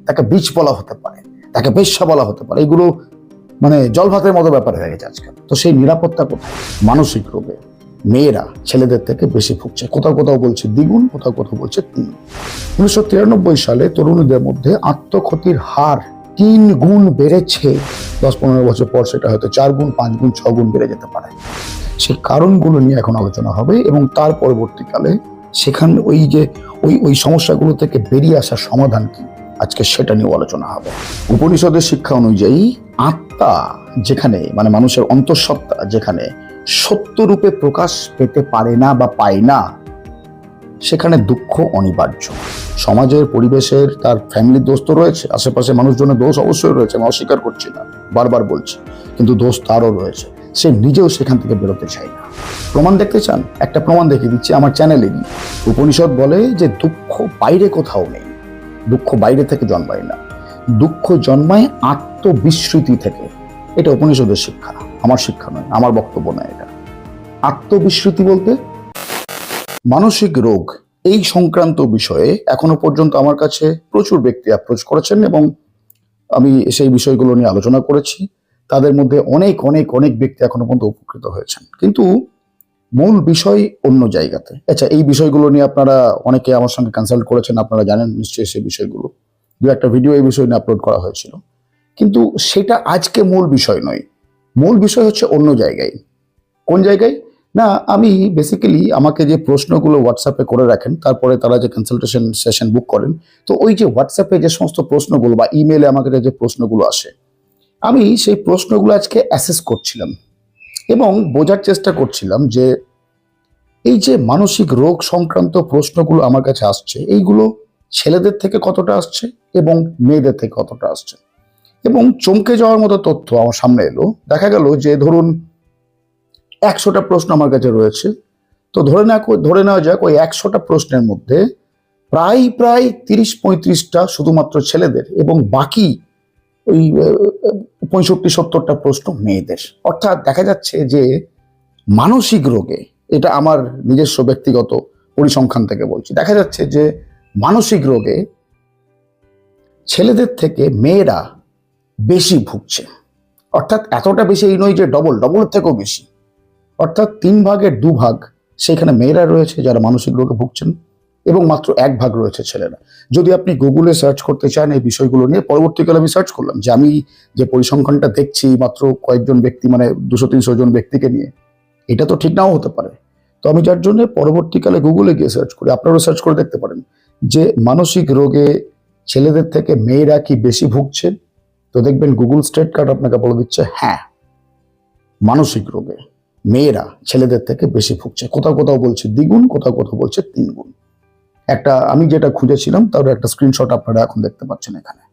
তাকে বীজ বলা হতে পারে, তাকে বেশ্যা বলা হতে পারে, এগুলো মানে জল ভাতের মতো ব্যাপার হয়ে গেছে আজকাল। তো সেই নিরাপত্তা কোথায়? মানসিক রোগে মেয়েরা ছেলেদের থেকে বেশি ভুগছে, কোথাও কোথাও বলছে দ্বিগুণ, কোথাও কোথাও বলছে 3। 1993 সালে তরুণীদের মধ্যে আত্মক্ষতির হার 3 গুণ বেড়েছে। 10-15 বছর পর সেটা হয়তো 4 গুণ, 5 গুণ, 6 গুণ বেড়ে যেতে পারে। সেই কারণগুলো নিয়ে এখন আলোচনা হবে এবং তার পরবর্তীকালে সেখানে ওই সমস্যাগুলো থেকে বেরিয়ে আসার সমাধান কি, আজকে সেটা নিয়ে আলোচনা হবে। উপনিষদের শিক্ষা অনুযায়ী আত্মা যেখানে, মানে মানুষের অন্তঃসত্ত্বা যেখানে সত্য রূপে প্রকাশ পেতে পারে না বা পায় না, সেখানে দুঃখ অনিবার্য। সমাজের, পরিবেশের, তার ফ্যামিলির দোষ তো রয়েছে, আশেপাশে মানুষজনের দোষ অবশ্যই রয়েছে, আমি অস্বীকার করছি না, বারবার বলছি, কিন্তু দোষ তারও রয়েছে। সে নিজেও সেখান থেকে বেরোতে চায় না। প্রমাণ দেখতে চান? একটা প্রমাণ দেখিয়ে দিচ্ছি আমার চ্যানেলে গিয়ে। উপনিষদ বলে যে দুঃখ বাইরে কোথাও নেই, দুঃখ বাইরে থেকে জন্মায় না, দুঃখ জন্মায় আত্মবিস্মৃতি থেকে। এটা উপনিষদের শিক্ষা, আমার শিক্ষা নয়, আমার বক্তব্য নয় এটা। আত্মবিস্মৃতি বলতে মানসিক রোগ, এই সংক্রান্ত বিষয়ে এখনো পর্যন্ত আমার কাছে প্রচুর ব্যক্তি অ্যাপ্রোচ করেছেন এবং আমি সেই বিষয়গুলো নিয়ে আলোচনা করেছি। তাদের মধ্যে অনেক অনেক অনেক ব্যক্তি এখনো পর্যন্ত উপকৃত হয়েছেন, কিন্তু মূল বিষয় অন্য জায়গাতে। আচ্ছা, এই বিষয়গুলো নিয়ে আপনারা অনেকে আমার সঙ্গে কনসাল্ট করেছেন, আপনারা জানেন নিশ্চয়ই সেই বিষয়গুলো। দু একটা ভিডিও এই বিষয় নিয়ে আপলোড করা হয়েছিল, কিন্তু সেটা আজকে মূল বিষয় নয়। মূল বিষয় হচ্ছে অন্য জায়গায়। কোন জায়গায় না, আমি বেসিক্যালি আমাকে যে প্রশ্নগুলো হোয়াটসঅ্যাপে করে রাখেন, তারপরে তারা যে কনসালটেশন সেশন বুক করেন, তো ওই যে হোয়াটসঅ্যাপে যে সমস্ত প্রশ্নগুলো বা ইমেলে আমাকে যে প্রশ্নগুলো আসে, আমি সেই প্রশ্নগুলো আজকে অ্যাসেস করছিলাম এবং বোঝার চেষ্টা করছিলাম যে এই যে মানসিক রোগ সংক্রান্ত প্রশ্নগুলো আমার কাছে আসছে, এইগুলো ছেলেদের থেকে কতটা আসছে এবং মেয়েদের থেকে কতটা আসছে। এবং চমকে যাওয়ার মতো তথ্য আমার সামনে এলো। দেখা গেল যে ধরুন 100টা প্রশ্ন আমার কাছে রয়েছে, তো ধরে নেওয়া যাক ওই 100টা প্রশ্নের মধ্যে প্রায় 30-35টা শুধুমাত্র ছেলেদের এবং বাকি ওই 65-70টা প্রশ্ন মেয়েদের। অর্থাৎ দেখা যাচ্ছে যে মানসিক রোগে, এটা আমার নিজস্ব ব্যক্তিগত পরিসংখ্যান থেকে বলছি, দেখা যাচ্ছে যে মানসিক রোগে ছেলেদের থেকে মেয়েরা বেশি ভুগছে। অর্থাৎ এতটা বেশি এই নয় যে ডবলের থেকেও বেশি, অর্থাৎ 3 ভাগের 2 ভাগ সেখানে মেয়েরা রয়েছে যারা মানসিক রোগে ভুগছেন এবং মাত্র 1 ভাগ রয়েছে ছেলেরা। যদি আপনি গুগলে সার্চ করতে চান এই বিষয়গুলো নিয়ে, পরবর্তীকালে আমি সার্চ করলাম যে আমি যে পরিসংখ্যানটা দেখছি মাত্র কয়েকজন ব্যক্তি, মানে 200-300 জন ব্যক্তিকে নিয়ে, এটা তো ঠিক নাও হতে পারে। তো আমি যার জন্য পরবর্তীকালে গুগলে গিয়ে সার্চ করি, আপনারাও সার্চ করে দেখতে পারেন যে মানসিক রোগে ছেলেদের থেকে মেয়েরা কি বেশি ভুগছে। তো দেখবেন গুগল স্ট্রেট কার্ড আপনাকে বলে দিচ্ছে হ্যাঁ, মানসিক রোগে মেয়েরা ছেলেদের থেকে বেশি ভুগছে। কোথাও কোথাও বলছে দ্বিগুণ, কোথাও কোথাও বলছে 3 গুণ। একটা আমি যেটা খুঁজেছিলাম তার একটা স্ক্রিনশট আপনারা এখন দেখতে পাচ্ছেন এখানে,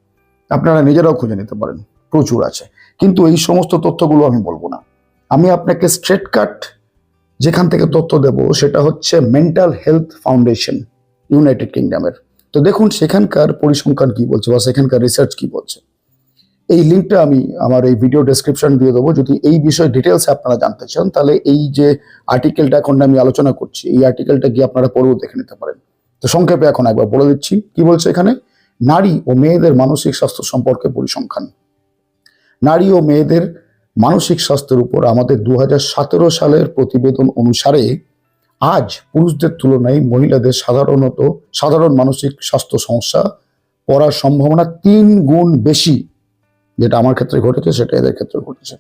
আপনারা নিজেরাও খুঁজে নিতে পারেন, প্রচুর আছে। কিন্তু এই সমস্ত তথ্যগুলো আমি বলবো না, আমি আপনাকে স্ট্রেট কাট যেখান থেকে তথ্য দেব সেটা হচ্ছে মেন্টাল হেলথ ফাউন্ডেশন ইউনাইটেড কিংডমের। তো দেখুন সেখানকার পরিসংখ্যান কি বলছে বা সেখানকার রিসার্চ কি বলছে। এই লিঙ্কটা আমি আমার এই ভিডিও ডেসক্রিপশন দিয়ে দেবো। যদি এই বিষয়ে ডিটেলস আপনারা জানতে চান, তাহলে এই যে আর্টিকেলটা এখন আমি আলোচনা করছি, এই আর্টিকেলটা গিয়ে আপনারা পড়েও দেখে নিতে পারেন। তো সংক্ষেপে এখন একবার বলে দিচ্ছি কি বলছে এখানে। নারী ও মেয়েদের মানসিক স্বাস্থ্য সম্পর্কে পরিসংখ্যান। নারী ও মেয়েদের মানসিক স্বাস্থ্যের উপর আমাদের 2017 সালের প্রতিবেদন অনুসারে আজ পুরুষদের তুলনায় মহিলাদের সাধারণ মানসিক স্বাস্থ্য সমস্যা পড়ার সম্ভাবনা 3 গুণ বেশি। যেটা আমার ক্ষেত্রে ঘটেছে সেটা এদের ক্ষেত্রে ঘটেছে।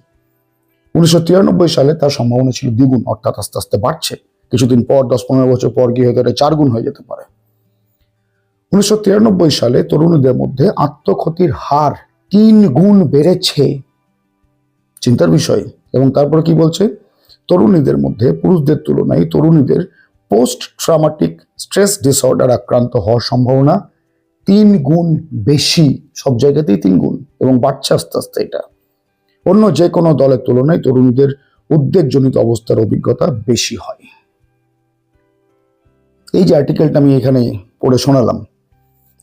1993 সালে তার সম্ভাবনা ছিল দ্বিগুণ, অর্থাৎ আস্তে আস্তে বাড়ছে। কিছুদিন পর 10-15 বছর পর গিয়ে হয়তো এটা 4 গুণ হয়ে যেতে পারে। 1993 সালে তরুণীদের মধ্যে আত্মক্ষতির হার 3 গুণ বেড়েছে, চিন্তার বিষয়। এবং তারপরে কি বলছে, তরুণীদের মধ্যে পুরুষদের তুলনায় তরুণীদের পোস্ট ট্রমাটিক স্ট্রেস ডিসঅর্ডার আক্রান্ত হওয়ার সম্ভাবনা 3 গুণ বেশি। সব জায়গাতেই 3 গুণ এবং বাড়ছে আস্তে আস্তে। এটা অন্য যে কোনো দলের তুলনায় তরুণীদের উদ্বেগজনিত অবস্থার অভিজ্ঞতা বেশি হয়। এই যে আর্টিকেলটা আমি এখানে পড়ে শোনালাম,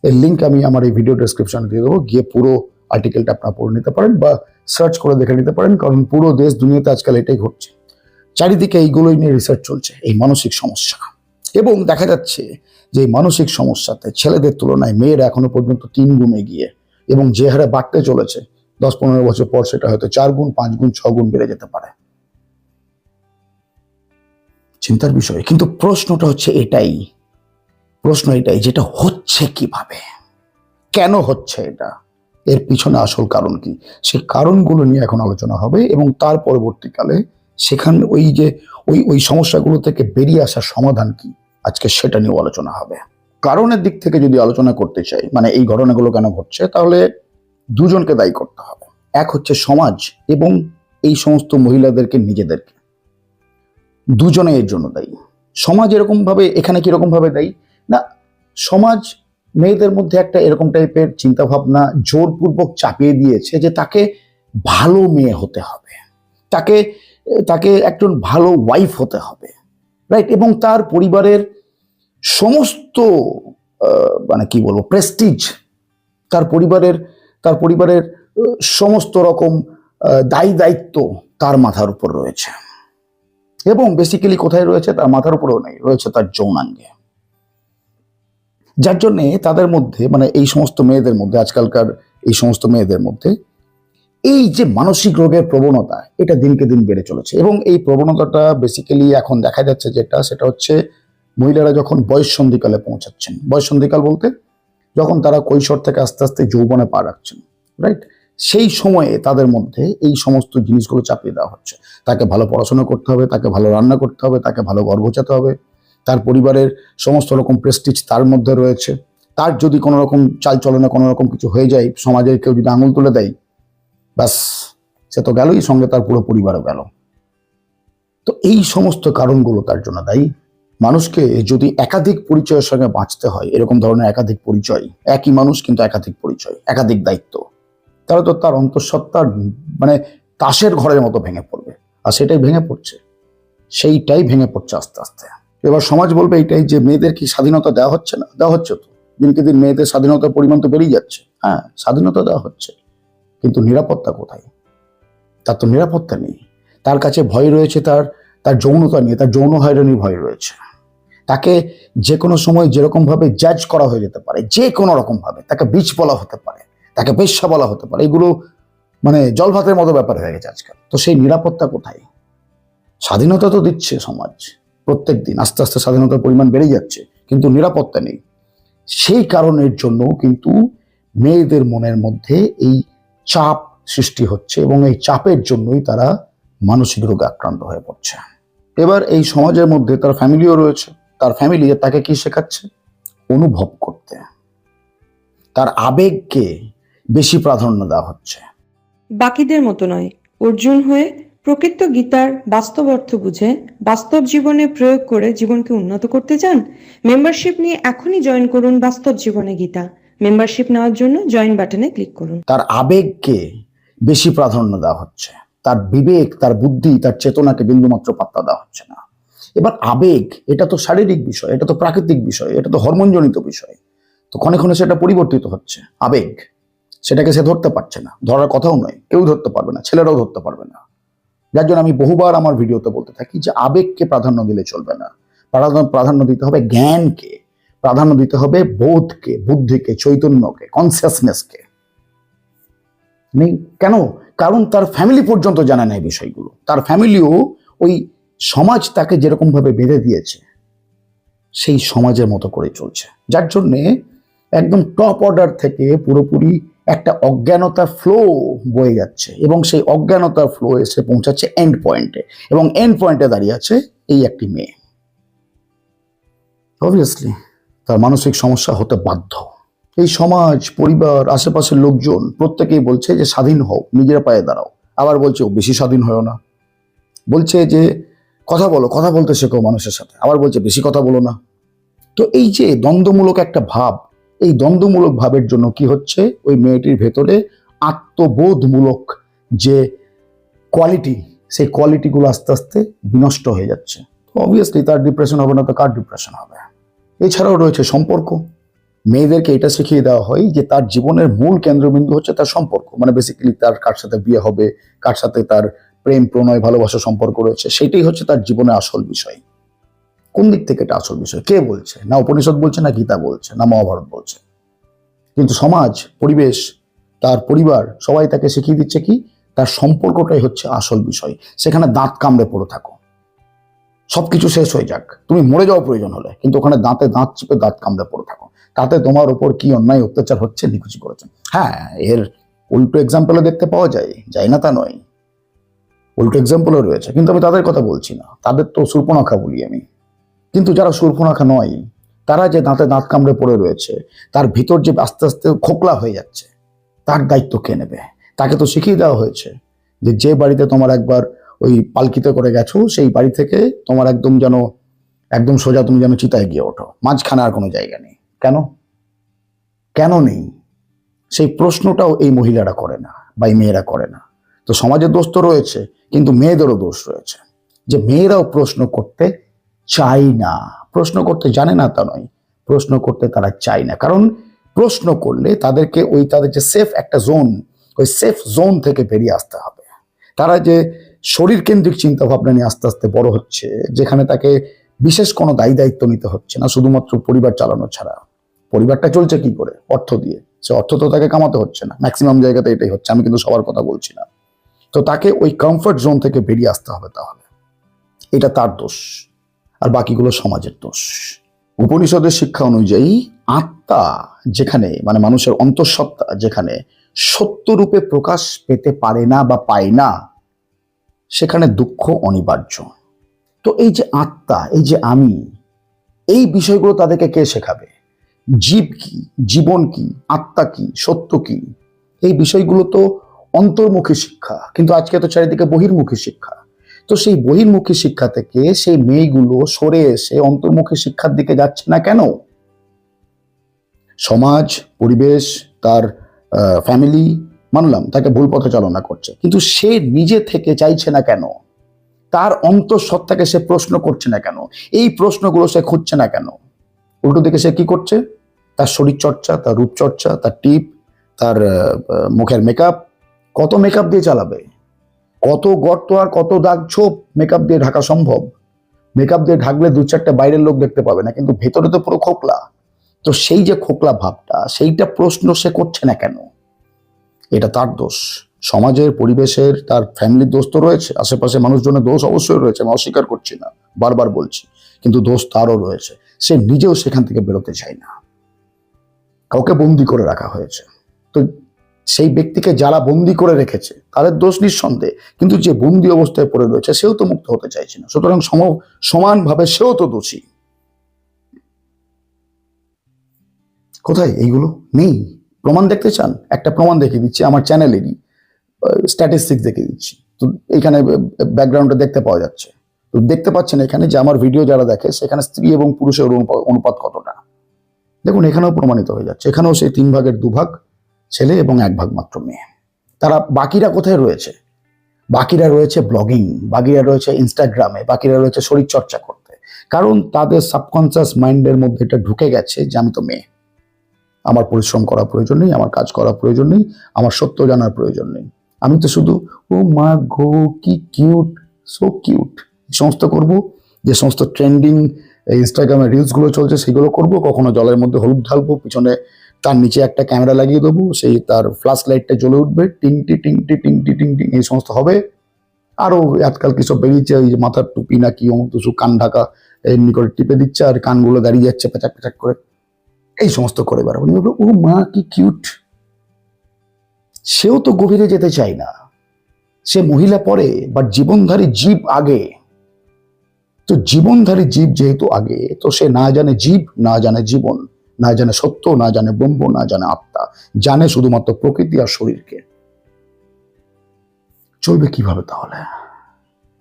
এর লিঙ্ক আমি আমার এই ভিডিও ডেসক্রিপশনে দিয়ে দেবো, গিয়ে পুরো আর্টিকেলটা আপনারা পড়ে নিতে পারেন বা সার্চ করে দেখে নিতে পারেন। কারণ পুরো দেশ দুনিয়াতে আজকাল এটাই ঘটছে, চারিদিকে এইগুলোই নিয়ে রিসার্চ চলছে, এই মানসিক সমস্যা। এবং দেখা যাচ্ছে যে এই মানসিক সমস্যাতে ছেলেদের তুলনায় মেয়েরা এখনো পর্যন্ত 3 গুণ এগিয়ে। এবং যে হারে বাড়তে চলেছে 10-15 বছর পর সেটা হয়তো 4 গুণ, 5 গুণ, 6 গুণ বেড়ে যেতে পারে। চিন্তার বিষয়। কিন্তু প্রশ্নটা হচ্ছে এটাই, যেটা হচ্ছে কিভাবে, কেন হচ্ছে এটা, এর পিছনে আসল কারণ কি, সেই কারণগুলো নিয়ে এখন আলোচনা হবে এবং তার পরবর্তীকালে সেখানে ওই সমস্যাগুলো থেকে বেরিয়ে আসার সমাধান কি, আজকে সেটা নিয়ে আলোচনা হবে। কারণের দিক থেকে যদি আলোচনা করতে চাই, মানে এই ঘটনাগুলো কেন ঘটছে, তাহলে দুজনকে দায়ী করতে হবে। এক হচ্ছে সমাজ এবং এই সমস্ত মহিলাদেরকে নিজেদেরকে, দুজনে এর জন্য দায়ী। সমাজ এরকম ভাবে, এখানে কিরকম ভাবে দায়ী না, সমাজ মেয়েদের মধ্যে একটা এরকম টাইপের চিন্তা ভাবনা জোরপূর্বক চাপিয়ে দিয়েছে যে তাকে ভালো মেয়ে হতে হবে, তাকে তাকে একজন ভালো ওয়াইফ হতে হবে, রাইট? এবং তার পরিবারের সমস্ত মানে কি বলবো প্রেস্টিজ, তার পরিবারের সমস্ত রকম দায়ী দায়িত্ব তার মাথার উপর রয়েছে। এবং বেসিক্যালি কোথায় রয়েছে? তার মাথার উপরেও নেই, রয়েছে তার যৌনাঙ্গে। যার জন্যে তাদের মধ্যে, মানে এই সমস্ত মেয়েদের মধ্যে, আজকালকার এই সমস্ত মেয়েদের মধ্যে এই যে মানসিক রোগের প্রবণতা, এটা দিনকে দিন বেড়ে চলেছে। এবং এই প্রবণতাটা বেসিক্যালি এখন দেখা যাচ্ছে সেটা হচ্ছে মহিলারা যখন বয়ঃসন্ধিকালে পৌঁছাচ্ছেন। বয়ঃসন্ধিকাল বলতে যখন তারা কৈশোর থেকে আস্তে আস্তে যৌবনে পা রাখছেন, রাইট? সেই সময়ে তাদের মধ্যে এই সমস্ত জিনিসগুলো চাপিয়ে দেওয়া হচ্ছে। তাকে ভালো পড়াশোনা করতে হবে, তাকে ভালো রান্না করতে হবে, তাকে ভালো ঘর গোছাতে হবে, তার পরিবারের সমস্ত রকম প্রেস্টিজ তার মধ্যে রয়েছে। তার যদি কোনো রকম চালচলনে কোনো রকম কিছু হয়ে যায়, সমাজের কেউ যদি আঙুল তুলে দেয়, ব্যাস সে তো গেলই, সঙ্গে তার পুরো পরিবারও গেল। তো এই সমস্ত কারণগুলো তার জন্য দায়ী। মানুষকে যদি একাধিক পরিচয়ের সঙ্গে বাঁচতে হয়, এরকম ধরনের একাধিক পরিচয়, একই মানুষ কিন্তু একাধিক পরিচয়, একাধিক দায়িত্ব, তাহলে তো তার অন্তঃসত্ত্বার মানে তাসের ঘরের মতো ভেঙে পড়বে। আর সেইটাই ভেঙে পড়ছে আস্তে আস্তে। এবার সমাজ বলবে এইটাই যে মেয়েদের কি স্বাধীনতা দেওয়া হচ্ছে না? দেওয়া হচ্ছে তো, দিনকে দিন মেয়েদের স্বাধীনতার পরিমাণ তো বেড়েই যাচ্ছে। হ্যাঁ, স্বাধীনতা দেওয়া হচ্ছে, কিন্তু নিরাপত্তা কোথায়? তার তো নিরাপত্তা নেই। তার কাছে ভয় রয়েছে তার যৌনতা নিয়ে, তার যৌন হয়রানির ভয় রয়েছে। তাকে যে কোনো সময় যেরকম ভাবে জাজ করা হয়ে যেতে পারে, যে কোনো রকম ভাবে তাকে বিচ বলা হতে পারে, তাকে বেশ্যা বলা হতে পারে। এগুলো মানে জল ভাতের মতো ব্যাপার হয়ে গেছে আজকাল। তো সেই নিরাপত্তা কোথায়? স্বাধীনতা তো দিচ্ছে সমাজ প্রত্যেক দিন, আস্তে আস্তে স্বাধীনতার পরিমাণ বেড়ে যাচ্ছে, কিন্তু নিরাপত্তা নেই। সেই কারণের জন্য কিন্তু মেয়েদের মনের মধ্যে এই চাপ সৃষ্টি হচ্ছে এবং এই চাপের জন্যই তারা মানসিক রোগে আক্রান্ত হয়ে পড়ছে। এবার এই সমাজের মধ্যে তার ফ্যামিলিও রয়েছে। তার ফ্যামিলি তাকে কি শেখাচ্ছে? অনুভব করতে, তার আবেগকে বেশি প্রাধান্য দেওয়া হচ্ছে। বাকিদের মতো নয়, অর্জুন হয়ে প্রকৃত গীতার বাস্তব অর্থ বুঝে বাস্তব জীবনে প্রয়োগ করে জীবনকে উন্নত করতে চান? মেম্বারশিপ নিয়ে এখনই জয়েন করুন বাস্তব জীবনে গীতা। মেম্বারশিপ নেওয়ার জন্য জয়েন বাটনে ক্লিক করুন। তার আবেগকে বেশি প্রাধান্য দেওয়া হচ্ছে, তার বিবেক, তার বুদ্ধি, তার চেতনাকে বিন্দুমাত্র পাত্তা দেওয়া হচ্ছে না। এবার আবেগ, এটা তো শারীরিক বিষয়, এটা তো প্রাকৃতিক বিষয়, এটা তো হরমোনজনিত বিষয়। তো ক্ষণে ক্ষণে সেটা পরিবর্তিত হচ্ছে। আবেগ, সেটাকে সে ধরতে পারছে না, ধরার কথাও নয়, কেউ ধরতে পারবে না, ছেলেরাও ধরতে পারবে না। যার জন্য আমি বহুবার আমার ভিডিওতে বলতে থাকি যে আবেগকে প্রাধান্য দিলে চলবে না। প্রাধান্য দিতে হবে জ্ঞানকে, প্রাধান্য দিতে হবে বোধকে, বুদ্ধিকে, চৈতন্যকে, কনসিয়াসনেসকে। কেন? কারণ তার ফ্যামিলি পর্যন্ত জানে না এই বিষয়গুলো। তার ফ্যামিলিও ওই সমাজ তাকে যেরকম ভাবে বেঁধে দিয়েছে সেই সমাজের মতো করে চলছে। যার জন্যে একদম টপ অর্ডার থেকে পুরোপুরি একটা অজ্ঞানতার ফ্লো বয়ে যাচ্ছে এবং সেই অজ্ঞানতার ফ্লো এসে পৌঁছাচ্ছে এন্ড পয়েন্টে, এবং এন্ড পয়েন্টে দাঁড়িয়ে আছে এই একটি মেয়ে। অবভিয়াসলি তার মানসিক সমস্যা হতে বাধ্য। এই সমাজ, পরিবার, আশেপাশের লোকজন প্রত্যেকেই বলছে যে স্বাধীন হও, নিজের পায়ে দাঁড়াও। আবার বলছে ও বেশি স্বাধীন হও না। বলছে যে কথা বলতে শেখো মানুষের সাথে। আবার বলছে বেশি কথা বলো না। তো এই যে দ্বন্দ্বমূলক একটা ভাব, এই দ্বন্দ্বমূলক ভাবের জন্য কি হচ্ছে, ওই মেয়েটির ভেতরে আত্মবোধমূলক যে কোয়ালিটি, সেই কোয়ালিটিগুলো আস্তে আস্তে বিনষ্ট হয়ে যাচ্ছে। অবভিয়াসলি তার ডিপ্রেশন হবে না তো কার ডিপ্রেশন হবে? এছাড়াও রয়েছে সম্পর্ক। মেয়েদেরকে এটা শিখিয়ে দেওয়া হয় যে তার জীবনের মূল কেন্দ্রবিন্দু হচ্ছে তার সম্পর্ক, মানে বেসিক্যালি তার কার সাথে বিয়ে হবে, কার সাথে তার প্রেম, প্রণয়, ভালোবাসা সম্পর্ক রয়েছে, সেটাই হচ্ছে তার জীবনের আসল বিষয়। কোন দিক থেকে এটা আসল বিষয়? কে বলছে? না উপনিষদ বলছে, না গীতা বলছে, না মহাভারত বলছে। কিন্তু সমাজ, পরিবেশ, তার পরিবার সবাই তাকে শিখিয়ে দিচ্ছে কি তার সম্পর্কটাই হচ্ছে আসল বিষয়। সেখানে দাঁত কামড়ে পড়ে থাকো, সবকিছু শেষ হয়ে যাক, তুমি মরে যাওয়া প্রয়োজন হলে, কিন্তু ওখানে দাঁতে দাঁত চিপে দাঁত কামড়ে পড়ে থাকো। তাতে তোমার উপর কি অন্যায় অত্যাচার হচ্ছে নিকুচি করেছেন। হ্যাঁ, এর উল্টো এক্সাম্পলও দেখতে পাওয়া যায় না তা নয়, উল্টো এক্সাম্পলও রয়েছে, কিন্তু আমি তাদের কথা বলছি না, তাদের তো শূর্পণখা বলি আমি। কিন্তু যারা শূর্পণখা নয়, তারা যে দাঁতে দাঁত কামড়ে পড়ে রয়েছে, তার ভিতর যে আস্তে আস্তে খোকলা হয়ে যাচ্ছে, তার দায়িত্ব কে নেবে? তাকে তো শিখিয়ে দেওয়া হয়েছে যে বাড়িতে তোমার একবার ওই পালকিতে করে গেছো, সেই বাড়ি থেকে তোমার একদম যেন একদম সোজা তুমি যেন চিতায় গিয়ে ওঠো, মাঝখানে আর কোনো জায়গা নেই। কেন কেন নেই? সেই প্রশ্নটাও এই মহিলারা করে না বা এই মেয়েরা করে না। তো সমাজের দোষ তো রয়েছে, কিন্তু মেয়েদেরও দোষ রয়েছে যে মেয়েরাও প্রশ্ন করতে চাই না। প্রশ্ন করতে জানে না তা নয়, প্রশ্ন করতে তারা চায় না। কারণ প্রশ্ন করলে তাদেরকে ওই তাদের যে সেফ একটা জোন, ওই সেফ জোন থেকে বেরিয়ে আসতে হবে। তারা যে শরীর কেন্দ্রিক চিন্তা ভাবনা নিয়ে আস্তে আস্তে বড় হচ্ছে, যেখানে তাকে বিশেষ কোনো দায়িত্ব নিতে হচ্ছে না, শুধুমাত্র পরিবার চালানো ছাড়া। পরিবারটা চলছে কি করে? অর্থ দিয়ে। সে অর্থ তো তাকে কামাতে হচ্ছে না, ম্যাক্সিমাম জায়গাতে এটাই হচ্ছে, আমি কিন্তু সবার কথা বলছি না। তো তাকে ওই কমফর্ট জোন থেকে বেরিয়ে আসতে হবে। তাহলে এটা তার দোষ, আর বাকিগুলো সমাজের দোষ। উপনিষদের শিক্ষা অনুযায়ী আত্মা যেখানে, মানে মানুষের অন্তঃসত্ত্বা যেখানে সত্যরূপে প্রকাশ পেতে পারে না বা পায় না, সেখানে দুঃখ অনিবার্য। তো এই যে আত্মা, এই যে আমি, এই বিষয়গুলো তাদেরকে কে শেখাবে? জীব কি, জীবন কি, আত্মা কি, সত্য কি, এই বিষয়গুলো তো অন্তর্মুখী শিক্ষা, কিন্তু আজকে তো চারিদিকে বহির্মুখী শিক্ষা। তো সেই বহির্মুখী শিক্ষা থেকে সেই মেয়েগুলো সরে এসে অন্তর্মুখী শিক্ষার দিকে যাচ্ছে না কেন? সমাজ, পরিবেশ, তার ফ্যামিলি, মানলাম তাকে ভুল পথে চালনা করছে, কিন্তু সে নিজে থেকে চাইছে না কেন? তার অন্তঃসত্ত্বাকে সে প্রশ্ন করছে না কেন? এই প্রশ্নগুলো সে খুঁজছে না কেন? উল্টো দিকে সে কি করছে? তার শরীর চর্চা, তার রূপচর্চা, তার টিপ, তার মুখের মেকআপ, কত মেকআপ দিয়ে চালাবে? কত গর্ত আর কত দাগ ছোপ মেকআপ দিয়ে ঢাকা সম্ভব? মেকআপ দিয়ে ঢাকলে দু চারটে বাইরের লোক দেখতে পাবে না, কিন্তু ভেতরে তো পুরো খোকলা। তো সেই যে খোকলা ভাবটা, সেইটা প্রশ্ন সে করছে না কেন? এটা তার দোষ। সমাজের, পরিবেশের, তার ফ্যামিলির দোষ তো রয়েছে, আশেপাশে মানুষজনের দোষ অবশ্যই রয়েছে, আমি অস্বীকার করছি না, বারবার বলছি, কিন্তু দোষ তারও রয়েছে। সে নিজেও সেখান থেকে বেরোতে চায় না। কাউকে বন্দি করে রাখা হয়েছে, তো সেই ব্যক্তিকে যারা বন্দি করে রেখেছে তাদের দোষ নিঃসন্দেহে, কিন্তু যে বন্দি অবস্থায় পড়ে রয়েছে সেও তো মুক্ত হতে চাইছে না, সুতরাং সমানভাবে সেও তো দোষী। কোথায় এইগুলো নেই? প্রমাণ দেখতে চান? একটা প্রমাণ দেখে দিচ্ছি, আমার চ্যানেলেরই স্ট্যাটিস্টিক্স দেখে দিচ্ছি। তো এখানে ব্যাকগ্রাউন্ডে দেখতে পাওয়া যাচ্ছে, তো দেখতে পাচ্ছেন এখানে যে আমার ভিডিও যারা দেখে সেখানে স্ত্রী এবং পুরুষের অনুপাত কতটা। দেখুন এখানেও প্রমাণিত হয়ে যাচ্ছে, এখানেও সেই 3 ভাগের 2 ভাগ ছেলে এবং 1 ভাগ মাত্র মেয়ে। তারা বাকিরা কোথায় রয়েছে? বাকিরা রয়েছে ব্লগিং, বাকিরা রয়েছে ইনস্টাগ্রামে, বাকিরা রয়েছে শরীর চর্চা করতে। কারণ তাদের সাবকনসিয়াস মাইন্ডের মধ্যে এটা ঢুকে গেছে যে আমি তো মেয়ে, আমার পরিশ্রম করা প্রয়োজন নেই, আমার কাজ করা প্রয়োজন নেই, আমার সত্য জানার প্রয়োজন নেই, আমি তো শুধু ও মা গো কি কিউট, সো কিউট, এই সমস্ত করবো, যে সমস্ত ট্রেন্ডিং ইনস্টাগ্রামে রিলস গুলো চলছে সেগুলো করব, কখনো জলের মধ্যে হলুদ ঢালবো, পিছনে তার নিচে একটা ক্যামেরা লাগিয়ে দেবো, সেই তার ফ্ল্যাশ লাইটটা জ্বলে উঠবে, টিংটি টিংটি টিংটি টিংটি, এই সমস্ত হবে। আরো আজকাল কি সব বেরিয়েছে, ওই যে মাথার টুপি না কি অমুক কিছু, কান ঢাকা এমনি করে টিপে দিচ্ছে আর কানগুলো দাঁড়িয়ে যাচ্ছে পেঁচাক পেঁচাক করে, এই সমস্ত করে বেড়াবো। ও মা কি কিউট। সেও তো গভীরে যেতে চায় না, সে মহিলা পরে, বাট জীবনধারী জীব আগে। তো জীবনধারী জীব যেহেতু আগে, তো সে না জানে জীব, না জানে জীবন, না জানে সত্য, না জানে ব্রহ্ম, না জানে আত্মা, জানে শুধুমাত্র প্রকৃতি আর শরীরকে। চলবে কিভাবে তাহলে?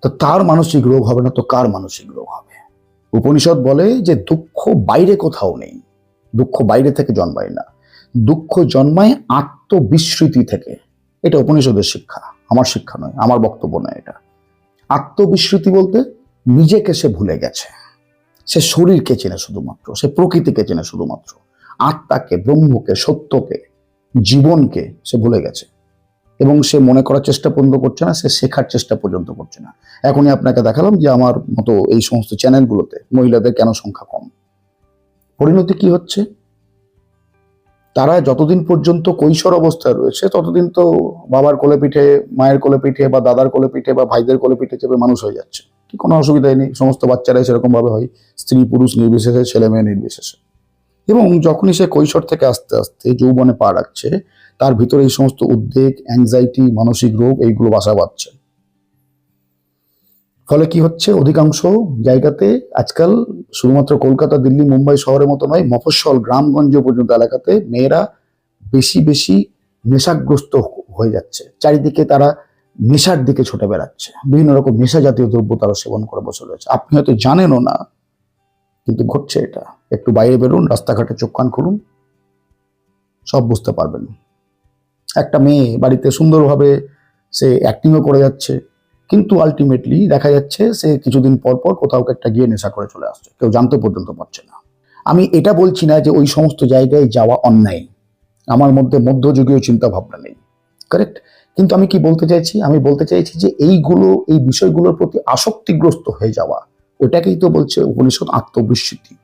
তো তার মানসিক রোগ হবে না তো কার মানসিক রোগ হবে? উপনিষদ বলে যে দুঃখ বাইরে কোথাও নেই, দুঃখ বাইরে থেকে জন্মায় না, দুঃখ জন্মায় আত্মবিস্মৃতি থেকে। এটা উপনিষদের শিক্ষা, আমার শিক্ষা নয়, আমার বক্তব্য নয় এটা। আত্মবিস্মৃতি বলতে নিজেকে সে ভুলে গেছে, সে শরীরকে চেনে শুধুমাত্র, সে প্রকৃতিকে চেনে শুধুমাত্র, আত্মাকে, ব্রহ্মকে, সত্যকে, জীবনকে সে ভুলে গেছে। এবং সে মনে করার চেষ্টা পর্যন্ত করছে না, সে শেখার চেষ্টা পর্যন্ত করছে না। এখনই আপনাকে দেখালাম যে আমার মতো এই সমস্ত চ্যানেলগুলোতে মহিলাদের কেন সংখ্যা কম। পরিণতি কি হচ্ছে? তারা যতদিন পর্যন্ত কৈশোর অবস্থায় রয়েছে ততদিন তো বাবার কোলে পিঠে, মায়ের কোলে পিঠে, বা দাদার কোলে পিঠে, বা ভাইদের কোলে পিঠে চেপে মানুষ হয়ে যাচ্ছে। কোনো অসুবিধাই নেই, সমস্ত বাচ্চারাই সেরকম ভাবে হয়, স্ত্রী পুরুষ নির্বিশেষে, ছেলে মেয়ে নির্বিশেষে। এবং যখনই সে কৈশোর থেকে আস্তে আস্তে যৌবনে পা রাখছে, তার ভিতরে এই সমস্ত উদ্বেগ, অ্যাংজাইটি, মানসিক রোগ এইগুলো বাসা বাঁধছে। ফলে কি হচ্ছে, অধিকাংশ জায়গাতে আজকাল শুধুমাত্র কলকাতা, দিল্লি, মুম্বাই শহরের মতো নয়, মফস্বল, গ্রামগঞ্জ পর্যন্ত এলাকাতে মেয়েরা বেশি বেশি নেশাগ্রস্ত হয়ে যাচ্ছে। চারিদিকে তারা নেশার দিকে ছুটে বেড়াচ্ছে, বিভিন্ন রকম নেশা জাতীয় দ্রব্য তারা সেবন করে বসে রয়েছে। আপনি হয়তো জানেনও না, কিন্তু ঘটছে এটা। একটু বাইরে বেরুন, রাস্তাঘাটে চোখ কান খুলুন, সব বুঝতে পারবেন। একটা মেয়ে বাড়িতে সুন্দরভাবে সে অ্যাক্টিংও করে যাচ্ছে, কিন্তু আলটিমেটলি দেখা যাচ্ছে সে কিছুদিন পর পর কোথাও একটা গিয়ে নেশা করে চলে আসছে, কেউ জানতে পর্যন্ত পারছে না। আমি এটা বলছি না যে ওই সমস্ত জায়গায় যাওয়া অন্যায়, আমার মধ্যে মধ্যযুগীয় চিন্তা ভাবনা নেই, কারেক্ট। কিন্তু আমি কি বলতে চাইছি, আমি বলতে চাইছি যে এই বিষয়গুলোর প্রতি আসক্তিগ্রস্ত হয়ে যাওয়া, ওটাকেই তো বলছে উপনিষদ আত্মবিস্মৃতি।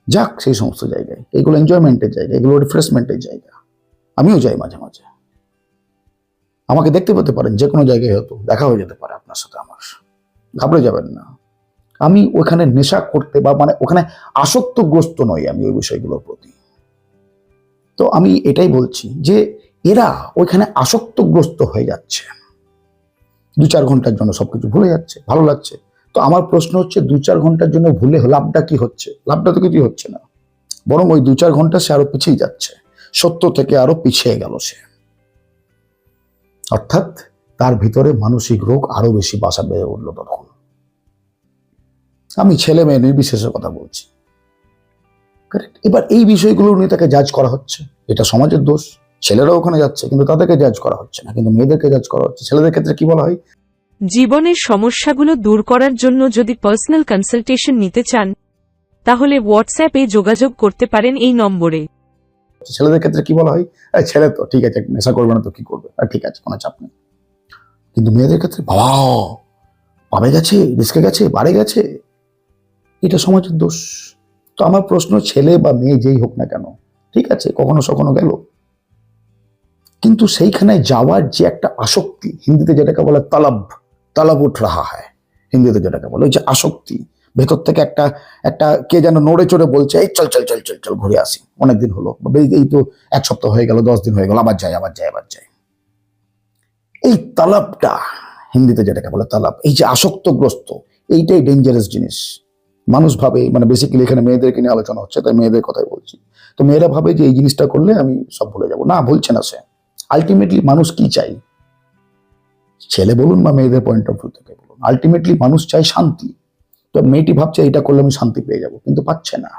যাক সেই সমস্ত জায়গায়, এগুলো এনজয়মেন্টের জায়গা, এগুলো রিফ্রেশমেন্টের জায়গা। আমিও যাই মাঝে মাঝে, আমাকে দেখতে পেতে পারেন যে কোনো জায়গায়, হয়তো দেখা হয়ে যেতে পারে আপনার সাথে আমার, ঘাবড়ে যাবেন না। আমি ওখানে নেশা করতে বা ওখানে আসক্তগ্রস্ত নই আমি ওই বিষয়গুলোর প্রতি। তো আমি এটাই বলছি যে এরা ওইখানে আসক্তগ্রস্ত হয়ে যাচ্ছে, 2-4 ঘন্টার জন্য সবকিছু ভুলে যাচ্ছে, ভালো লাগছে। তো আমার প্রশ্ন হচ্ছে, 2-4 ঘন্টার জন্য ভুলে লাভটা কি হচ্ছে? লাভটা তো কিছুই হচ্ছে না, বরং ওই 2-4 ঘন্টা সে আরো পিছিয়ে যাচ্ছে, সত্য থেকে আরো পিছিয়ে গেল সে। অর্থাৎ তার ভিতরে মানসিক রোগ আরো বেশি বাসা বেড়ে উঠলো তখন। আমি ছেলে মেয়ে নির্বিশেষের কথা বলছি, কারেক্ট। এবার এই বিষয়গুলো নিয়ে তাকে জাজ করা হচ্ছে, এটা সমাজের দোষ। ছেলেরা ওখানে যাচ্ছে কিন্তু তাদেরকে জাজ করা হচ্ছে না, কিন্তু মেয়েদেরকে জাজ করা হচ্ছে। ছেলেদের ক্ষেত্রে কি বলা হয়, জীবনের সমস্যাগুলো দূর করার জন্য যদি পার্সোনাল কনসালটেশন নিতে চান তাহলে হোয়াটসঅ্যাপে যোগাযোগ করতে পারেন এই নম্বরে। ছেলেদের ক্ষেত্রে কি বলা হয়, ছেলে তো ঠিক আছে, নেশা করবে না তো কি করবে, আর ঠিক আছে, কোনো চাপ নেই। কিন্তু মেয়েদের ক্ষেত্রে বাবা পাবে গেছে, রিস্কে গেছে, বাড়ে গেছে, এটা সমাজের দোষ। তো আমার প্রশ্ন, ছেলে বা মেয়ে যেই হোক না কেন, ঠিক আছে কখনো সখনো গেল, কিন্তু সেইখানে যাওয়ার যে একটা আসক্তি, হিন্দিতে যেটাকে বলে তলব উঠ রাহা হয়, হিন্দিতে যেটাকে বলে ওই যে আসক্তি, ভেতর থেকে একটা একটা কে যেন নড়ে চড়ে বলছে, এই চল চল চল চল চল ঘুরে আসি, অনেকদিন হলো, এই তো 1 সপ্তাহ হয়ে গেল, 10 দিন হয়ে গেল, আবার যাই আবার যাই আবার যাই। এই তলবটা, হিন্দিতে যেটাকে বলে তলব, এই যে আসক্তগ্রস্ত, এইটাই ডেঞ্জারাস জিনিস। মানুষ ভাবে, বেসিক্যালি এখানে মেয়েদেরকে নিয়ে আলোচনা হচ্ছে, তাই মেয়েদের কথাই বলছি। তো মেয়েরা ভাবে যে এই জিনিসটা করলে আমি সব ভুলে যাব, না ভুলছে না সে। আলটিমেটলি মানুষ কি চাই, ছেলে বলুন বা মেয়েদের পয়েন্ট অফ ভিউ থেকে বলুন, আলটিমেটলি মানুষ চাই শান্তি। তো মেয়েটি ভাবছে এটা করলে আমি শান্তি পেয়ে যাব, কিন্তু পাচ্ছে না।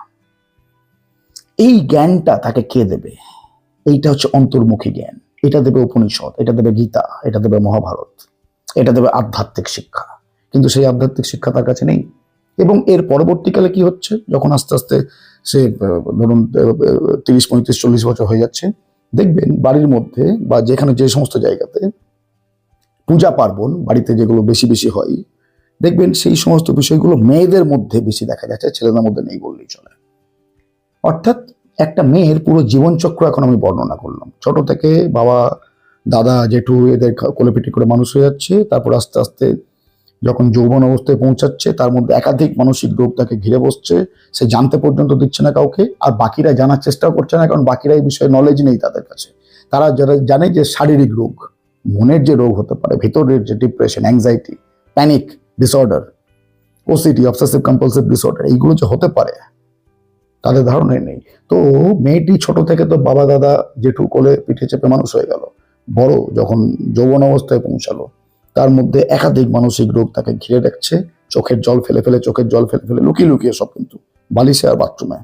এই জ্ঞানটা তাকে কে দেবে? এইটা হচ্ছে অন্তর্মুখী জ্ঞান। এটা দেবে উপনিষদ, এটা দেবে গীতা, এটা দেবে মহাভারত, এটা দেবে আধ্যাত্মিক শিক্ষা। কিন্তু সেই আধ্যাত্মিক শিক্ষা তার কাছে নেই। এবং এর পরবর্তীকালে কি হচ্ছে, যখন আস্তে আস্তে সে ধরুন 30, 35, 40 বছর হয়ে যাচ্ছে, দেখবেন বাড়ির মধ্যে বা যেখানে যে সমস্ত জায়গাতে পূজা পার্বণ বাড়িতে যেগুলো বেশি বেশি হয়, দেখবেন সেই সমস্ত বিষয়গুলো মেয়েদের মধ্যে বেশি দেখা যাচ্ছে, ছেলেদের মধ্যে নেই বললেই চলে। অর্থাৎ একটা মেয়ের পুরো জীবনচক্র এখন আমি বর্ণনা করলাম। ছোট থেকে বাবা, দাদা, জেঠু এদের কোলেপিটি করে মানুষ হয়ে যাচ্ছে, তারপর আস্তে আস্তে যখন যৌবন অবস্থায় পৌঁছাচ্ছে, তার মধ্যে একাধিক মানসিক রোগ তাকে ঘিরে বসছে, সে জানতে পর্যন্ত দিচ্ছে না কাউকে, আর বাকিরা জানার চেষ্টাও করছে না, কারণ বাকিরা এই বিষয়ে নলেজ নেই তাদের কাছে। তারা যারা জানে যে শারীরিক রোগ, মনের যে রোগ হতে পারে, ভেতরের যে depression, anxiety, panic disorder, OCD, obsessive compulsive disorder, এইগুলো যে হতে পারে তাদের ধারণাই নেই। তো মেয়েটি ছোট থেকে তো বাবা, দাদা, জেঠু কোলে পিঠে চেপে মানুষ হয়ে গেল, বড় যখন যৌবন অবস্থায় পৌঁছালো, তার মধ্যে একাধিক মানসিক রোগ তাকে ঘিরে রাখছে, চোখের জল ফেলে ফেলে লুকিয়ে লুকিয়ে সব, কিন্তু বালিশে আর বাথরুমে।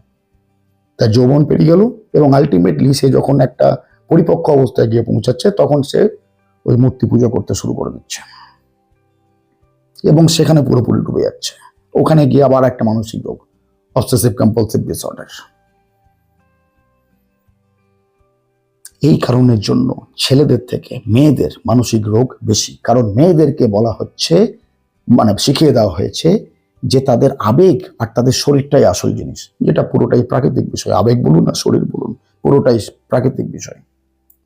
তার যৌবন পেরিয়ে গেল, এবং আলটিমেটলি সে যখন একটা পরিপক্ক অবস্থায় গিয়ে পৌঁছাচ্ছে, তখন সে ওই মূর্তি পুজো করতে শুরু করে দিচ্ছে, এবং সেখানে পুরোপুরি ডুবে যাচ্ছে। ওখানে গিয়ে আবার একটা মানসিক রোগ, অবসেসিভ কম্পালসিভ ডিসঅর্ডার। এই কারণের জন্য ছেলেদের থেকে মেয়েদের মানসিক রোগ বেশি, কারণ মেয়েদেরকে বলা হচ্ছে, শিখিয়ে দেওয়া হয়েছে যে তাদের আবেগ আর তাদের শরীরটাই আসল জিনিস, যেটা পুরোটাই প্রাকৃতিক বিষয়। আবেগ বলুন আর শরীর বলুন, পুরোটাই প্রাকৃতিক বিষয়।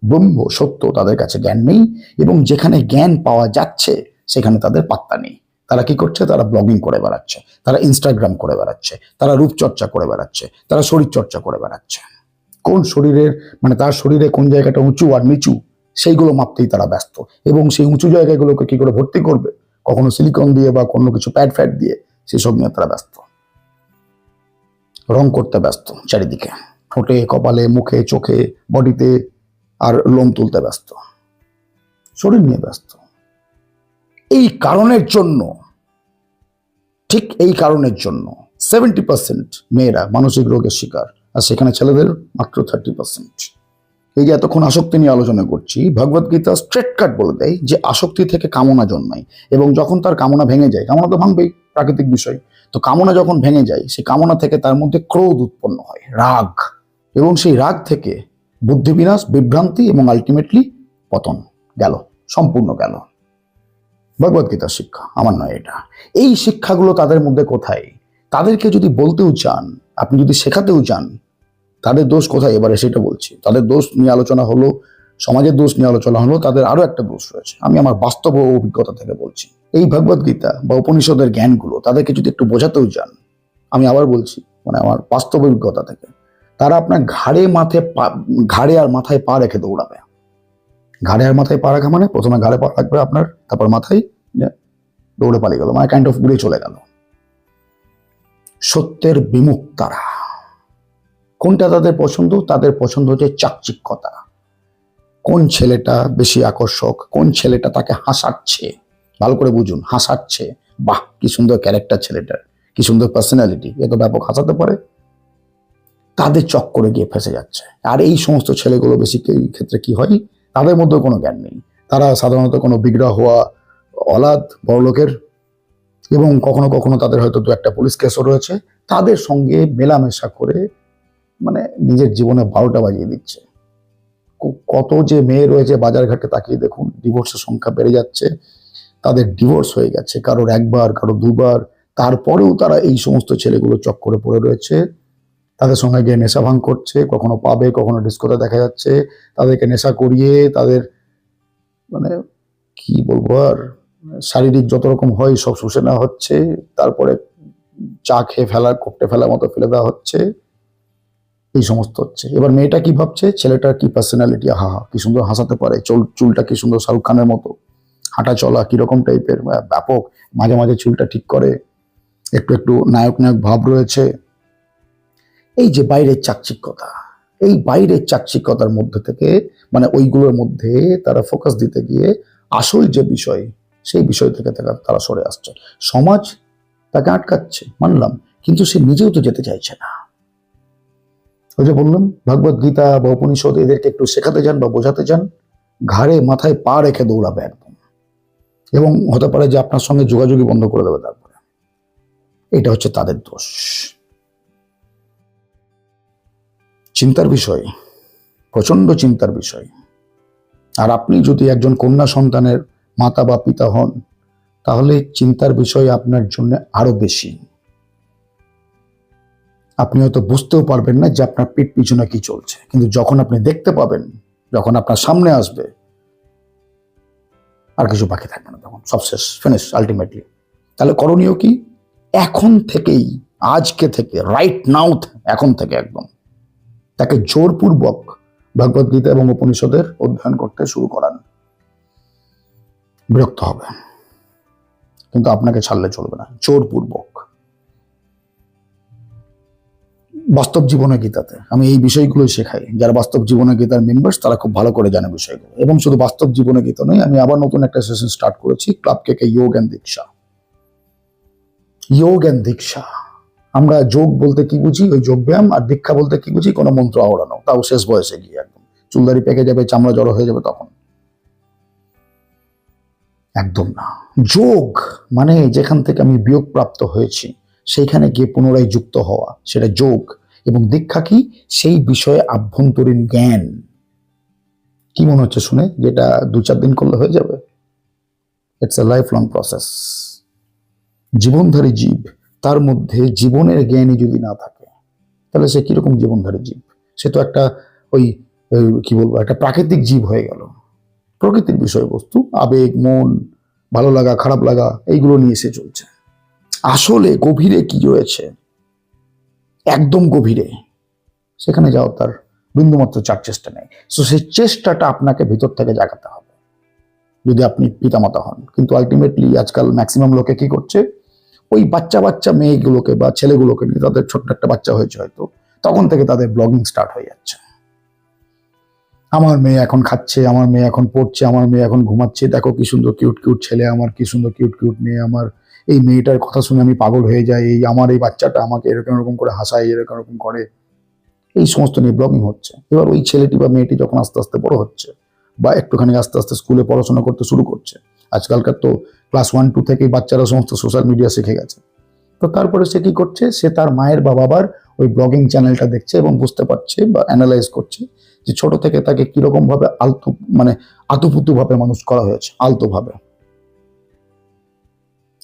ব্রহ্ম সত্য তাদের কাছে জ্ঞান নেই, এবং যেখানে জ্ঞান পাওয়া যাচ্ছে সেখানে তাদের পাত্তা নেই। তারা কি করছে? তারা ব্লগিং করে বেড়াচ্ছে, তারা ইনস্টাগ্রাম করে বেড়াচ্ছে, তারা রূপচর্চা করে বেড়াচ্ছে, তারা শরীর চর্চা করে বেড়াচ্ছে। কোন শরীরের মানে তার শরীরে কোন জায়গাটা উঁচু আর নিচু সেইগুলো মাপতেই তারা ব্যস্ত, এবং সেই উঁচু জায়গাগুলোকে কি করে ভর্তি করবে, কখনো সিলিকন দিয়ে বা কোনো কিছু প্যাড ফ্যাড দিয়ে, সেসব নিয়ে তারা ব্যস্ত। রং করতে ব্যস্ত চারিদিকে, ঠোঁটে, কপালে, মুখে, চোখে, বডিতে, আর লোম তুলতে ব্যস্ত, শরীর নিয়ে ব্যস্ত। এই কারণের জন্য, ঠিক এই কারণের জন্য 70% মেয়েরা মানসিক রোগের শিকার, আর সেখানে ছেলেদের মাত্র 30%। এই যে এতক্ষণ আসক্তি নিয়ে আলোচনা করছি, ভগবদ্গীতা স্ট্রেট কাট বলে দেয় যে আসক্তি থেকে কামনা জন্মায়, এবং যখন তার কামনা ভেঙে যায়, কামনা তো ভাঙবেই, প্রাকৃতিক বিষয়, তো কামনা যখন ভেঙে যায়, সেই কামনা থেকে তার মধ্যে ক্রোধ উৎপন্ন হয়, রাগ, এবং সেই রাগ থেকে বুদ্ধিবিনাশ, বিভ্রান্তি, এবং আলটিমেটলি পতন। গেল, সম্পূর্ণ গেল। ভগবদ্গীতার শিক্ষা, আমার নয় এটা। এই শিক্ষাগুলো তাদের মধ্যে কোথায়? তাদেরকে যদি বলতেও চান, আপনি যদি শেখাতেও চান, তাদের দোষ কোথায় এবারে সেটা বলছি। তাদের দোষ নিয়ে আলোচনা হলো, সমাজের দোষ নিয়ে আলোচনা হলো, তাদের আরো একটা দোষ রয়েছে। আমি আমার বাস্তব অভিজ্ঞতা থেকে বলছি। এই ভগবদ্গীতা বা উপনিষদের জ্ঞানগুলো তাদেরকে যদি একটু বোঝাতেও চান, আমি আবার বলছি, মানে আমার বাস্তব অভিজ্ঞতা থেকে, তারা আপনার ঘাড়ে আর মাথায় পা রেখে দৌড়াবে। ঘাড়ে আর মাথায় পা রাখা মানে প্রথমে ঘাড়ে পা রাখবে আপনার, তারপর মাথায়, দৌড়ে পালিয়ে গেল, মানে কাইন্ড অফ উড়ে চলে গেল। সত্যের বিমুখ তারা। কোনটা তাদের পছন্দ? তাদের পছন্দ হচ্ছে চাকচিক্যতা। কোন ছেলেটা বেশি আকর্ষক, কোন ছেলেটা তাকে হাসাচ্ছে, ভালো করে বুঝুন, হাসাচ্ছে, বাহ কি সুন্দর ক্যারেক্টার ছেলেটার, কি সুন্দর পার্সোনালিটি, এ তো ব্যাপক হাসাতে পারে, তাদের চক্করে গিয়ে ফেসে যাচ্ছে। আর এই সমস্ত ছেলেগুলো বেশি ক্ষেত্রে কি হয়, তাদের মধ্যে কোনো জ্ঞান নেই, তারা সাধারণত কোনো বিগ্রহ হওয়া অলাদ বড়লোকের, এবং কখনো কখনো তাদের হয়তো দু একটা পুলিশ কেসও রয়েছে, তাদের সঙ্গে মেলামেশা করে মানে নিজের জীবনে 12টা বাজিয়ে দিচ্ছে। কত যে মেয়ে রয়েছে বাজারঘাটে, তাকিয়ে দেখুন, ডিভোর্সের সংখ্যা বেড়ে যাচ্ছে, তাদের ডিভোর্স হয়ে গেছে, কারোর একবার, কারো দুবার, তারপরেও তারা এই সমস্ত ছেলেগুলো চক্করে পড়ে রয়েছে, তাদের সঙ্গে গিয়ে নেশা ভাঙ করছে, কখনো পাবে, কখনো ডিস্কোতে দেখা যাচ্ছে, তাদেরকে নেশা করিয়ে তাদের মানে কি বলবো আর, শারীরিক যত রকম হয় সব শুষে নেওয়া হচ্ছে, তারপরে চা খেয়ে ফেলা, কোপটে ফেলার মতো ফেলে দেওয়া হচ্ছে, এই সমস্ত হচ্ছে। এবার মেয়েটা কি ভাবছে, ছেলেটার কি পার্সোনালিটি, আহা কি সুন্দর হাসাতে পারে, চুলটা কি সুন্দর শাহরুখ খানের মতো, হাঁটা চলা কিরকম টাইপের, ব্যাপক, মাঝে মাঝে চুলটা ঠিক করে, একটু একটু নায়ক নায়ক ভাব রয়েছে। এই যে বাইরের চাকচিক্যতা, এই বাইরের চাকচিক্যতার মধ্যে থেকে মানে ওইগুলোর মধ্যে তারা ফোকাস দিতে গিয়ে আসল যে বিষয়, সেই বিষয় থেকে তারা সরে আসছে। সমাজ তাকে আটকাচ্ছে, মানলাম, কিন্তু সে নিজেও তো যেতে চাইছে না। ওই যে বললাম, ভগবদ্গীতা বা উপনিষদ এদেরকে একটু শেখাতে যান বা বোঝাতে যান, ঘাড়ে মাথায় পা রেখে দৌড়াবে একদম, এবং হতে পারে যে আপনার সঙ্গে যোগাযোগই বন্ধ করে দেবে তারপরে। এটা হচ্ছে তাদের দোষ। চিন্তার বিষয়, প্রচন্ড চিন্তার বিষয়। আর আপনি যদি একজন কন্যা সন্তানের মাতা বা পিতা হন, তাহলে চিন্তার বিষয় আপনার জন্য আরো বেশি। আপনি হয়তো বুঝতেও পারবেন না যে আপনার পিঠ পিছনে কি চলছে, কিন্তু যখন আপনি দেখতে পাবেন, যখন আপনার সামনে আসবে, আর কিছু বাকি থাকবে না, তখন সব শেষ, ফিনিশ আলটিমেটলি। তাহলে করণীয় কি? এখন থেকেই, আজকে থেকে, রাইট নাও, এখন থেকে একদম তাকে জোরপূর্বক ভগবদ্গীতা এবং উপনিষদের অধ্যয়ন করতে শুরু করান। বিরক্ত হবে, কিন্তু আপনাকে ছাড়লে চলবে না, জোরপূর্বক। বাস্তব জীবনে গীতাতে আমি এই বিষয়গুলোই শেখাই। যারা বাস্তব জীবনে গীতার মেম্বার্স, তারা খুব ভালো করে জানে বিষয়গুলো। এবং শুধু বাস্তব জীবনে গীতা নয়, আমি আবার নতুন একটা সেশন স্টার্ট করেছি, ক্লাব কেকে যোগ অ্যান্ড দীক্ষা। যোগ অ্যান্ড দীক্ষা, আমরা যোগ বলতে কি বুঝি, ওই যোগ ব্যায়াম, আর দীক্ষা বলতে কি বুঝি, কোনো মন্ত্র আওড়ানো, তাও শেষ বয়সে গিয়ে একদম চুলদারি পেকে যাবে, চামড়া জড়ো হয়ে যাবে, তখন একদম না। যোগ মানে যেখান থেকে আমি বিয়োগ প্রাপ্ত হয়েছি সেইখানে গিয়ে পুনরায় যুক্ত হওয়া, সেটা যোগ। এবং দীক্ষা কি? সেই বিষয়ে আভ্যন্তরীণ জ্ঞান। কি মনে হচ্ছে শুনে, যেটা 2-4 দিন করলে হয়ে যাবে? It's a life long process. জীবনধারী জীব, তার মধ্যে জীবনের জ্ঞানই যদি না থাকে, তাহলে সে কিরকম জীবনধারী জীব? সে তো একটা ওই কি বলবো, একটা প্রাকৃতিক জীব হয়ে গেল। প্রকৃতির বিষয়বস্তু, আবেগ, মন, ভালো লাগা, খারাপ লাগা, এইগুলো নিয়ে সে চলছে। আসলে গভীরে কি রয়েছে, একদম গভীরে, সেখানে যাও তার বিন্দুমাত্র চার চেষ্টা নেই। সো সেই চেষ্টাটা আপনাকে ভিতর থেকে জাগাতে হবে যদি আপনি পিতামাতা হন। কিন্তু আলটিমেটলি আজকাল ম্যাক্সিমাম লোকে কি করছে, ওই বাচ্চা বাচ্চা মেয়েগুলোকে বা ছেলেগুলোকে নিয়ে, তাদের ছোট্ট একটা বাচ্চা হয়েছে হয়তো, তখন থেকে তাদের ব্লগিং স্টার্ট হয়ে যাচ্ছে। আমার মেয়ে এখন খাচ্ছে, আমার মেয়ে এখন পড়ছে, আমার মেয়ে এখন ঘুমাচ্ছে, দেখো কি সুন্দর কিউট কিউট ছেলে আমার, কি সুন্দর কিউট কিউট মেয়ে আমার, এই মেয়েটার কথা শুনে আমি পাগল হয়ে যাই, এই আমার এই বাচ্চাটা আমাকে এরকম এরকম করে হাসায়, এরকম এরকম করে, এই সমস্ত নিয়ে ব্লগিং হচ্ছে। এবার ওই ছেলেটি বা মেয়েটি যখন আস্তে আস্তে বড় হচ্ছে বা একটুখানি আস্তে আস্তে স্কুলে পড়াশোনা করতে শুরু করছে, আজকালকার তো ক্লাস 1-2 থেকেই বাচ্চারা সমস্ত সোশ্যাল মিডিয়া শিখে গেছে, তো তারপরে সে কি করছে, সে তার মায়ের বা বাবার ওই ব্লগিং চ্যানেলটা দেখছে এবং বুঝতে পারছে বা অ্যানালাইজ করছে যে ছোট থেকে তাকে কিরকম ভাবে আতুপুতু ভাবে মানুষ করা হয়েছে, আলতো ভাবে।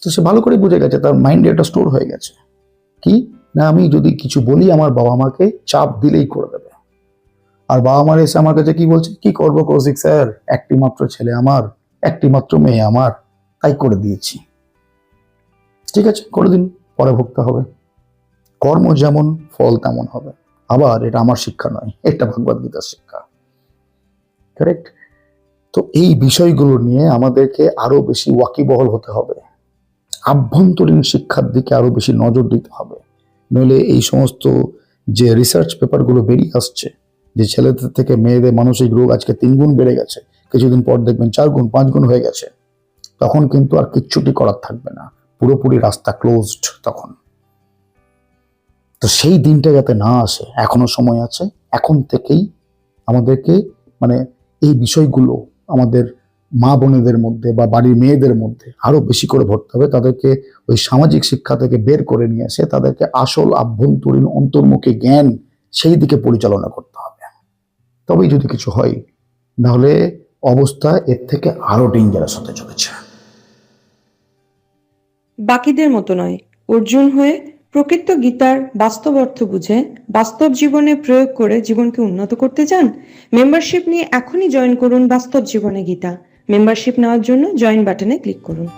তো সে ভালো করে বুঝে গেছে, তার মাইন্ডে এটা স্টোর হয়ে গেছে কি না, আমি যদি কিছু বলি আমার বাবা মাকে চাপ দিলেই করে দেবে। আর বাবা মার এসে আমার কাছে কি বলছে, কি করবো কৌশিক স্যার, একটি মাত্র ছেলে আমার, একটি মাত্র মেয়ে আমার, তাই করে দিয়েছি। ঠিক আছে, করে দিন, পরে ভুগতে হবে। কর্ম যেমন ফল তেমন হবে। আবার এটা আমার শিক্ষা নয়, এটা ভগবদ গীতার শিক্ষা। কারেক্ট? তো এই বিষয়গুলো নিয়ে আমাদেরকে আরো বেশি ওয়াকিবহল হতে হবে, আভ্যন্তরীণ শিক্ষার দিকে আরো বেশি নজর দিতে হবে। নইলে এই সমস্ত যে রিসার্চ পেপারগুলো বেরিয়ে আসছে, যে ছেলেদের থেকে মেয়েদের মানসিক রোগ আজকে 3 গুণ বেড়ে গেছে, কিছুদিন পর দেখবেন 4 গুণ 5 গুণ হয়ে গেছে, তখন কিন্তু আর কিচ্ছুটি করার থাকবে না, পুরোপুরি রাস্তা ক্লোজড তখন। তো সেই দিনটা যাতে না আসে, এখনো সময় আছে। এখন থেকেই আমাদেরকে এই বিষয়গুলো আমাদের মা বোনেদের মধ্যে বা বাড়ির মেয়েদের মধ্যে আরো বেশি করে ভরতে হবে। তাদেরকে ওই সামাজিক শিক্ষা থেকে বের করে নিয়ে এসে তাদেরকে আসল আভ্যন্তরীণ অন্তর্মুখী জ্ঞান সেই দিকে পরিচালনা করতে হবে, তবেই যদি কিছু হয়। নাহলে অবস্থা এর থেকে আরো ডেঞ্জারাস হতে চলেছে। বাকিদের মতো নয়, অর্জুন হয়ে প্রকৃত গীতার বাস্তব অর্থ বুঝে বাস্তব জীবনে প্রয়োগ করে জীবনকে উন্নত করতে চান? মেম্বারশিপ নিয়ে এখনই জয়েন করুন বাস্তব জীবনে গীতা। মেম্বারশিপ নেওয়ার জন্য জয়েন বাটনে ক্লিক করুন।